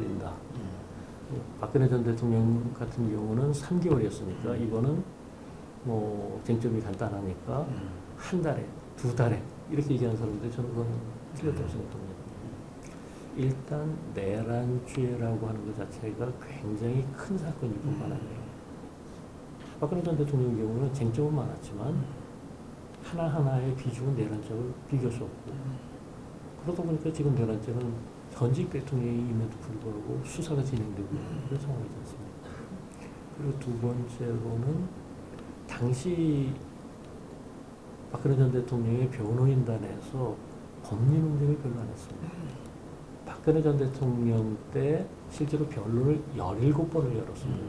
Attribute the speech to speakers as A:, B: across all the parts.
A: 걸린다. 박근혜 전 대통령 같은 경우는 3개월이었으니까 이거는 뭐 쟁점이 간단하니까 한 달에, 두 달에 이렇게 얘기하는 사람들 저는 그건 틀렸다고 생각합니다. 일단 내란죄라고 하는 것 자체가 굉장히 큰 사건일 뿐만 아니라 박근혜 전 대통령의 경우는 쟁점은 많았지만 하나하나의 비중은 내란죄를 비교할 수 없고 그러다 보니까 지금 내란죄는 전직 대통령임에도 불구하고 수사가 진행되고 있는 그런 상황이지 않습니까? 그리고 두 번째로는 당시 박근혜 전 대통령의 변호인단에서 법리 논쟁을 별로 안 했습니다. 박근혜 전 대통령 때 실제로 변론을 17번을 열었습니다.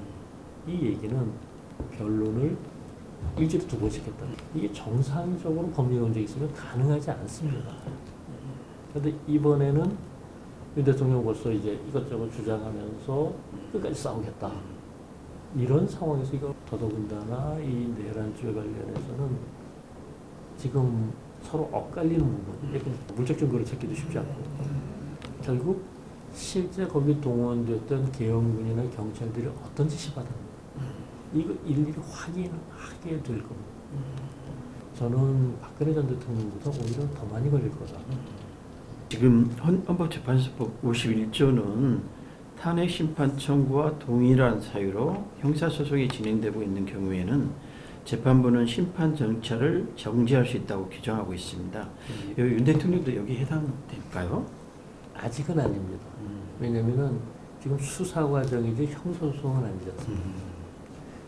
A: 이 얘기는 변론을 일주일에 2번씩 했다. 이게 정상적으로 법리 논쟁이 있으면 가능하지 않습니다. 그런데 이번에는 윤 대통령 벌써 이제 이것저것 주장하면서 끝까지 싸우겠다. 이런 상황에서 이거 더더군다나 이 내란죄 관련해서는 지금 서로 엇갈리는 부분, 물적 증거를 찾기도 쉽지 않고 결국 실제 거기 동원됐던 계엄군이나 경찰들이 어떤 지시 받았는가 이거 일일이 확인하게 될 겁니다. 저는 박근혜 전 대통령보다 오히려 더 많이 걸릴 거다.
B: 지금 헌법재판소법 51조는 탄핵 심판 청구와 동일한 사유로 형사소송이 진행되고 있는 경우에는 재판부는 심판 절차를 정지할 수 있다고 규정하고 있습니다. 윤 대통령도 여기 해당될까요?
A: 아직은 아닙니다. 왜냐하면 지금 수사 과정이지 형사소송은 아니지 않습니까?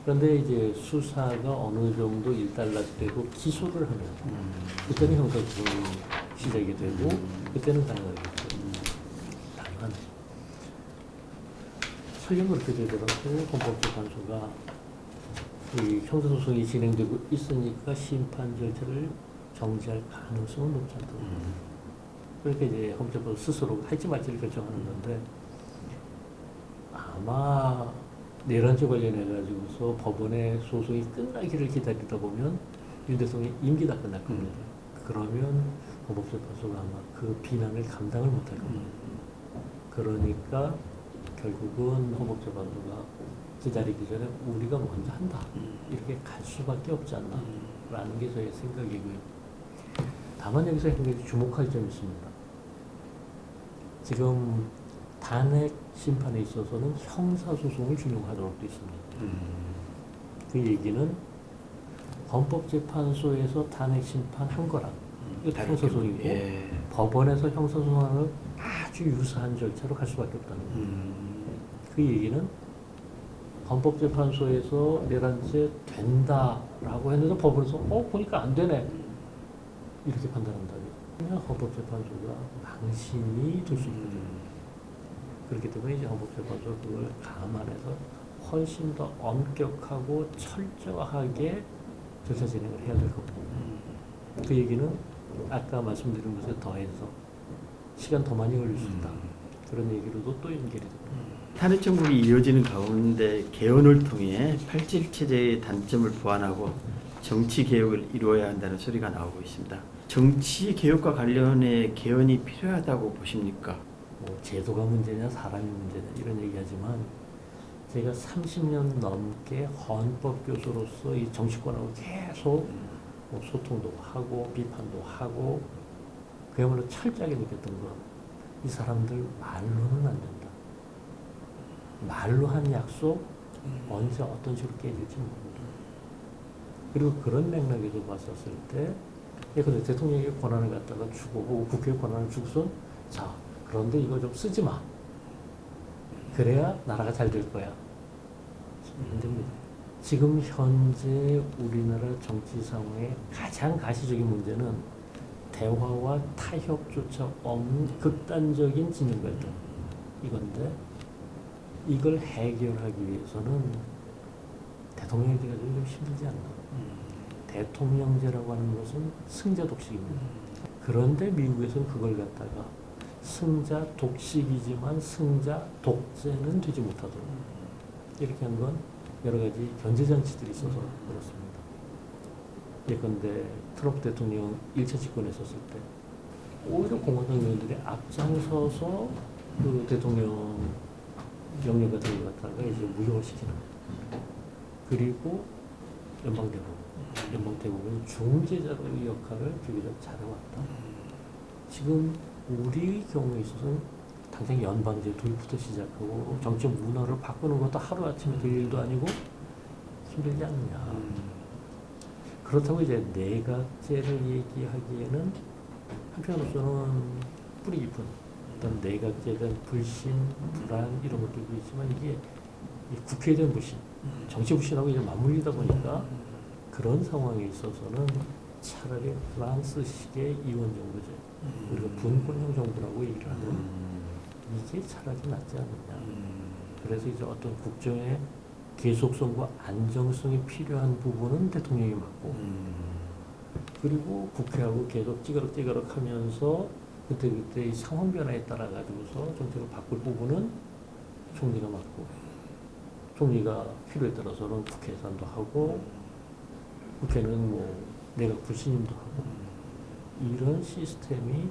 A: 그런데 이제 수사가 어느 정도 일단락되고 기소를 하면 그때는 형사소송이 시작이 되고 그때는 가능하겠죠. 다만 설령 그렇게 되더라도 헌법재판소가 이 형사소송이 진행되고 있으니까 심판 절차를 정지할 가능성은 높지 않다고 봅니다. 그러니까 이제 헌법재판소 스스로 할지 말지를 결정하는 건데 아마 내란죄 관련해가지고서 법원의 소송이 끝나기를 기다리다 보면 윤 대통령의 임기가 끝날 겁니다. 그러면 헌법재판소가 아마 그 비난을 감당을 못할 겁니다. 그러니까 결국은 헌법재판소가 기다리기 전에 우리가 먼저 한다. 이렇게 갈 수밖에 없지 않나 라는 게 저의 생각이고요. 다만 여기서 한 가지 주목할 점이 있습니다. 지금 탄핵 심판에 있어서는 형사소송을 준용하도록 되어 있습니다. 그 얘기는 헌법재판소에서 탄핵 심판한 거랑 이거 형사소송이고 법원에서 형사소송하는 아주 유사한 절차로 갈 수밖에 없다는 거예요. 그 얘기는 헌법재판소에서 내란죄 된다라고 했는데 법원에서 보니까 안 되네 이렇게 판단한다면 그냥 헌법재판소가 망신이 될 수 있거든요. 그렇기 때문에 이제 헌법재판소가 그걸 감안해서 훨씬 더 엄격하고 철저하게 절차 진행을 해야 될 겁니다. 그 얘기는 아까 말씀드린 것에 더해서 시간 더 많이 걸릴 수 있다. 그런 얘기로도 또 연결이 됩니다.
B: 탄핵 정국이 이어지는 가운데 개헌을 통해 87체제의 단점을 보완하고 정치 개혁을 이루어야 한다는 소리가 나오고 있습니다. 정치 개혁과 관련해 개헌이 필요하다고 보십니까?
A: 뭐 제도가 문제냐 사람이 문제냐 이런 얘기하지만 제가 30년 넘게 헌법 교수로서 이 정치권하고 계속 뭐 소통도 하고 비판도 하고 그야말로 철저하게 느꼈던 건 이 사람들 말로는 안 된다. 말로 한 약속 언제 어떤 식으로 깨질지 모른다. 그리고 그런 맥락에서 봤었을 때 근데 대통령의 권한을 갖다가 주고 국회의 권한을 주고선 자 그런데 이거 좀 쓰지 마. 그래야 나라가 잘 될 거야. 안 됩니다. 지금 현재 우리나라 정치 상황의 가장 가시적인 문제는 대화와 타협조차 없는 극단적인 진영 갈등 이건데 이걸 해결하기 위해서는 대통령제가 좀 힘들지 않나. 대통령제라고 하는 것은 승자 독식입니다. 그런데 미국에서는 그걸 갖다가 승자 독식이지만 승자 독재는 되지 못하도록 이렇게 한 건 여러 가지 견제 장치들이 있어서 그렇습니다. 예컨대 트럼프 대통령 1차 집권에 있었을 때 오히려 공화당 의원들이 앞장서서 그 대통령 명령 같은 거 갖다가 이제 무효화시키는 거예요. 그리고 연방대법은 중재자로의 역할을 비교적 잘해왔다. 지금 우리 경우에 있어서는 당장 연방제 도입부터 시작하고 정치 문화를 바꾸는 것도 하루아침에 될 일도 아니고 힘들지 않느냐. 그렇다고 이제 내각제를 얘기하기에는 한편으로서는 뿌리 깊은 어떤 내각제에 대한 불신, 불안 이런 것들도 있지만 이게 이 국회에 대한 불신, 정치 불신하고 이제 맞물리다 보니까 그런 상황에 있어서는 차라리 프랑스식의 이원정부제, 우리가 분권형 정부라고 얘기를 하는 이게 차라리 낫지 않느냐. 그래서 이제 어떤 국정의 계속성과 안정성이 필요한 부분은 대통령이 맡고, 그리고 국회하고 계속 찌그럭찌그럭 하면서 그때 이 상황 변화에 따라 가지고서 정책을 바꿀 부분은 총리가 맡고, 총리가 필요에 따라서는 국회 예산도 하고, 국회는 뭐 내각 불신임도 하고, 이런 시스템이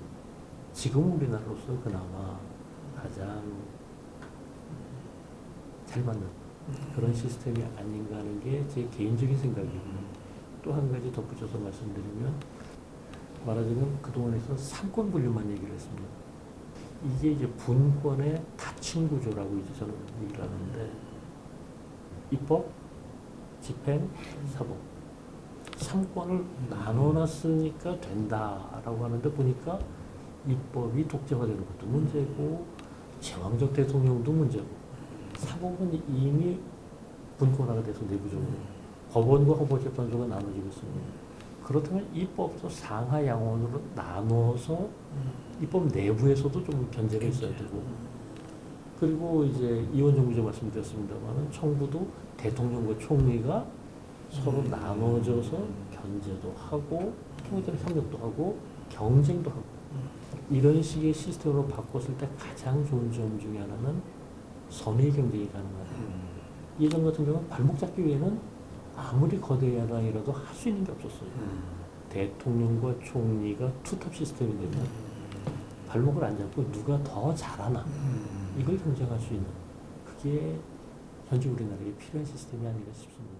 A: 지금 우리나라로서 그나마 가장 잘 맞는 그런 시스템이 아닌가 하는 게 제 개인적인 생각이고, 또 한 가지 덧붙여서 말씀드리면, 말하자면 그동안에서 삼권 분립만 얘기를 했습니다. 이게 이제 분권의 다층 구조라고 이제 저는 얘기를 하는데, 입법, 집행, 사법, 3권을 나눠놨으니까 된다라고 하는데 보니까 입법이 독재화되는 것도 문제고 제왕적 대통령도 문제고, 사법은 이미 분권화가 돼서 내부적으로 법원과 헌법재판소가 나눠지고 있습니다. 그렇다면 입법도 상하 양원으로 나눠서 입법 내부에서도 좀 견제가 있어야 되고, 그리고 이제 이원정부제 말씀드렸습니다만 청구도 대통령과 총리가 서로 나눠져서 견제도 하고 통일된 협력도 하고 경쟁도 하고, 이런 식의 시스템으로 바꿨을 때 가장 좋은 점 중에 하나는 선의 경쟁이 가능하다. 예전 같은 경우는 발목 잡기 위해는 아무리 거대 야당이라도 할 수 있는 게 없었어요. 대통령과 총리가 투탑 시스템이 되면 발목을 안 잡고 누가 더 잘하나 이걸 경쟁할 수 있는, 그게 현재 우리나라에 필요한 시스템이 아닌가 싶습니다.